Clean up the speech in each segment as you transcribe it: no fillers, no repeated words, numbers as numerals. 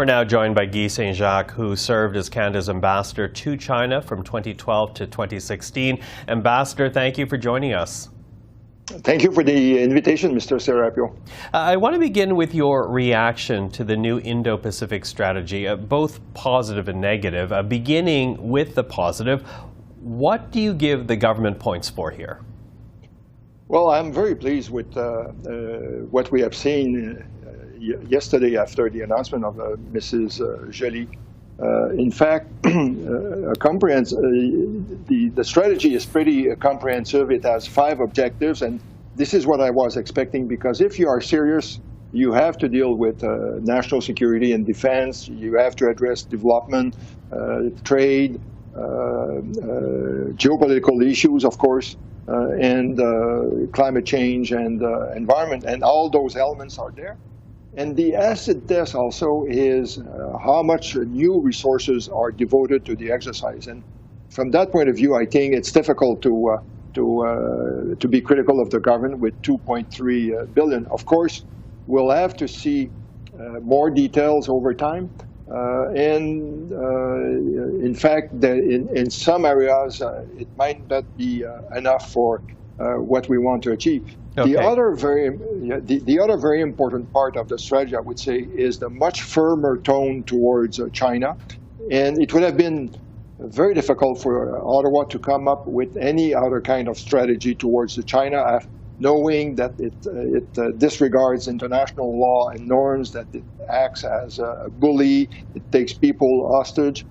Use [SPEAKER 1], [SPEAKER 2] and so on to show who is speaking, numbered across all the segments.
[SPEAKER 1] We're now joined by Guy Saint-Jacques, who served as Canada's ambassador to China from 2012 to 2016. Ambassador, thank you for joining us.
[SPEAKER 2] Thank you for the invitation, Mr. Serapio.
[SPEAKER 1] I want to begin with your reaction to the new Indo-Pacific Strategy, both positive and negative. Beginning with the positive, what do you give the government points for here?
[SPEAKER 2] Well, I'm very pleased with what we have seen yesterday after the announcement of Mrs. Joly. In fact, the strategy is pretty comprehensive. It has 5 objectives, and this is what I was expecting, because if you are serious, you have to deal with national security and defense. You have to address development, trade, geopolitical issues, of course, and climate change and environment, and all those elements are there. And the acid test also is how much new resources are devoted to the exercise. And from that point of view, I think it's difficult to be critical of the government with $2.3 billion. Of course, we'll have to see more details over time. In fact, in some areas, it might not be enough for what we want to achieve. Okay. The other very important part of the strategy, I would say, is the much firmer tone towards China. And it would have been very difficult for Ottawa to come up with any other kind of strategy towards China, knowing that it disregards international law and norms, that it acts as a bully, it takes people hostage.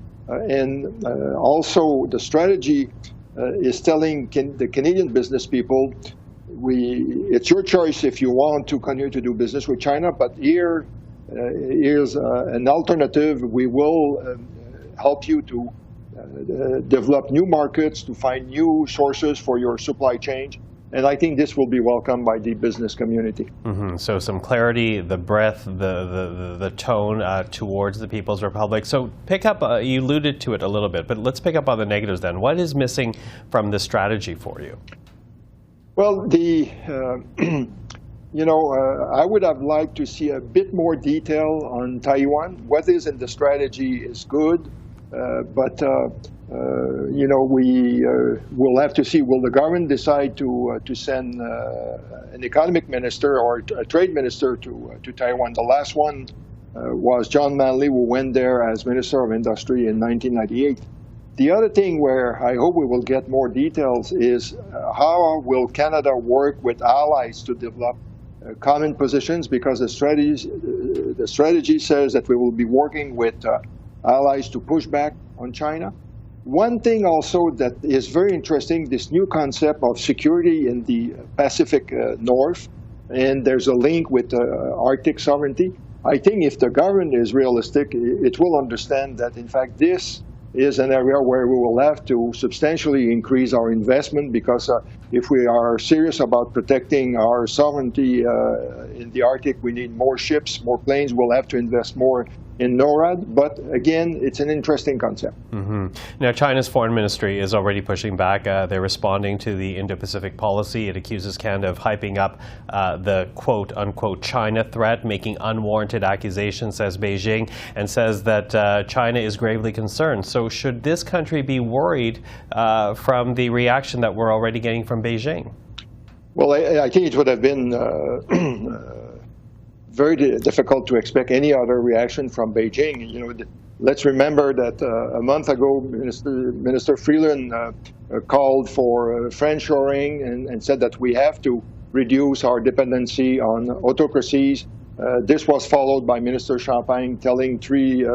[SPEAKER 2] Also, the strategy is telling the Canadian business people, it's your choice if you want to continue to do business with China, but here's an alternative. We will help you to develop new markets, to find new sources for your supply chain. And I think this will be welcomed by the business community. Mm-hmm.
[SPEAKER 1] So some clarity, the breadth, the tone towards the People's Republic. So pick up, you alluded to it a little bit, but let's pick up on the negatives then. What is missing from the strategy for you?
[SPEAKER 2] Well, I would have liked to see a bit more detail on Taiwan. What is in the strategy is good, but we will have to see. Will the government decide to send an economic minister or a trade minister to Taiwan? The last one was John Manley, who went there as Minister of Industry in 1998. The other thing where I hope we will get more details is how will Canada work with allies to develop common positions, because the strategy says that we will be working with allies to push back on China. One thing also that is very interesting, this new concept of security in the Pacific North, and there's a link with Arctic sovereignty. I think if the government is realistic, it will understand that, in fact, this is an area where we will have to substantially increase our investment, because if we are serious about protecting our sovereignty in the Arctic, we need more ships, more planes. We'll have to invest more in NORAD, but again, it's an interesting concept.
[SPEAKER 1] Mm-hmm. Now, China's foreign ministry is already pushing back. They're responding to the Indo-Pacific policy. It accuses Canada of hyping up the quote-unquote China threat, making unwarranted accusations, says Beijing, and says that China is gravely concerned. So should this country be worried from the reaction that we're already getting from Beijing?
[SPEAKER 2] Well, I think it would have been very difficult to expect any other reaction from Beijing. Let's remember that a month ago, Minister Freeland called for friendshoring and said that we have to reduce our dependency on autocracies. This was followed by Minister Champagne telling 3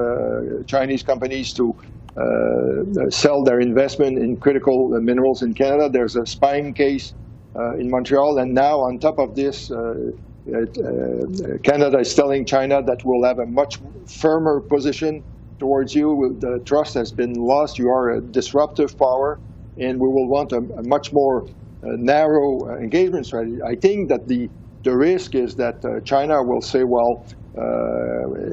[SPEAKER 2] Chinese companies to sell their investment in critical minerals in Canada. There's a spying case in Montreal, and now on top of this, Canada is telling China that we'll have a much firmer position towards you. The trust has been lost. You are a disruptive power, and we will want a much more narrow engagement strategy. I think that the risk is that China will say, well,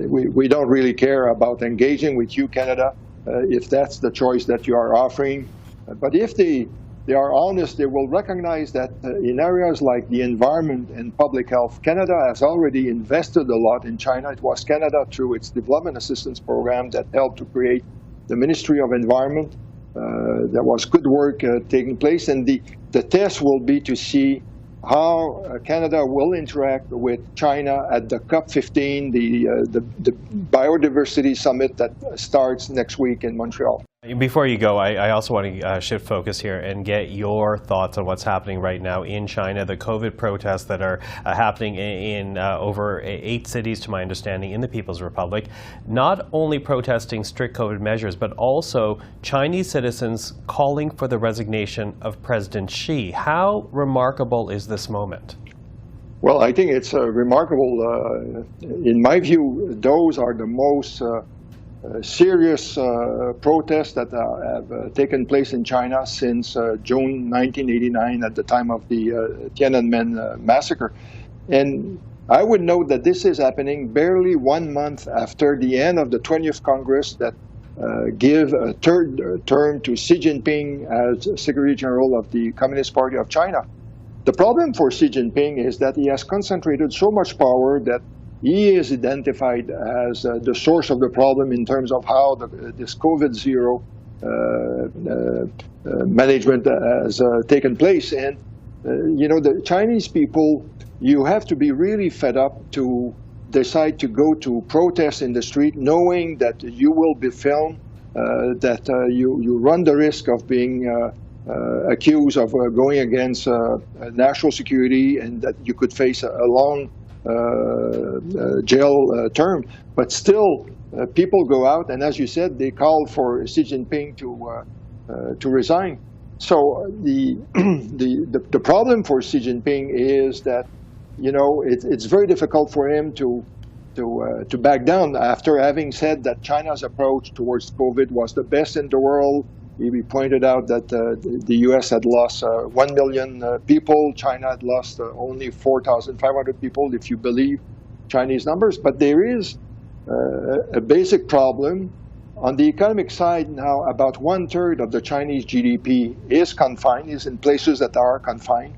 [SPEAKER 2] we don't really care about engaging with you, Canada, if that's the choice that you are offering. But if they they are honest, they will recognize that in areas like the environment and public health, Canada has already invested a lot in China. It was Canada, through its development assistance program, that helped to create the Ministry of Environment. There was good work taking place, and the test will be to see how Canada will interact with China at the COP15, the biodiversity summit that starts next week in Montreal.
[SPEAKER 1] Before you go, I also want to shift focus here and get your thoughts on what's happening right now in China, the COVID protests that are happening in over 8 cities, to my understanding, in the People's Republic. Not only protesting strict COVID measures, but also Chinese citizens calling for the resignation of President Xi. How remarkable is this moment?
[SPEAKER 2] Well, I think it's remarkable. In my view, those are the most serious protests that have taken place in China since June 1989, at the time of the Tiananmen massacre. And I would note that this is happening barely 1 month after the end of the 20th Congress that give a third term to Xi Jinping as Secretary General of the Communist Party of China. The problem for Xi Jinping is that he has concentrated so much power that he is identified as the source of the problem in terms of how this COVID-0 management has taken place. And, the Chinese people, you have to be really fed up to decide to go to protest in the street, knowing that you will be filmed, that you run the risk of being accused of going against national security, and that you could face a long jail term. But still, people go out, and as you said, they call for Xi Jinping to resign. So the problem for Xi Jinping is that it's very difficult for him to back down after having said that China's approach towards COVID was the best in the world. We pointed out that the U.S. had lost 1 million people. China had lost only 4,500 people, if you believe Chinese numbers. But there is a basic problem. On the economic side now, about 1/3 of the Chinese GDP is confined, is in places that are confined.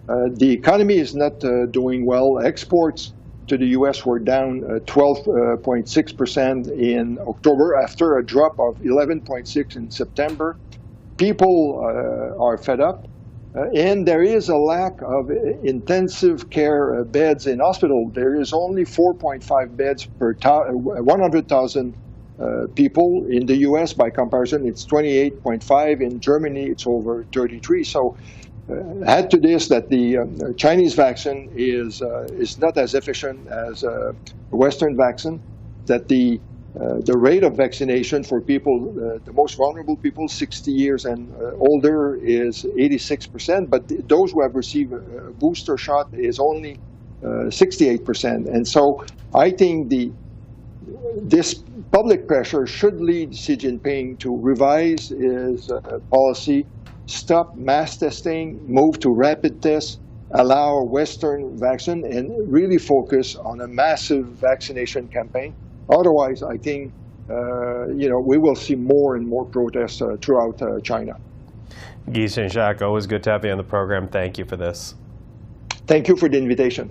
[SPEAKER 2] The economy is not doing well. Exports to the U.S. were down 12.6% in October after a drop of 11.6% in September. People are fed up, and there is a lack of intensive care beds in hospital. There is only 4.5 beds per 100,000 people. In the U.S., by comparison, it's 28.5. In Germany, it's over 33. So add to this that the Chinese vaccine is not as efficient as Western vaccine, that the rate of vaccination for people, the most vulnerable people, 60 years and older, is 86%, but those who have received a booster shot is only 68%. And so I think this public pressure should lead Xi Jinping to revise his policy, stop mass testing, move to rapid tests, allow Western vaccine, and really focus on a massive vaccination campaign. Otherwise, I think we will see more and more protests throughout China.
[SPEAKER 1] Guy Saint-Jacques, always good to have you on the program. Thank you for this.
[SPEAKER 2] Thank you for the invitation.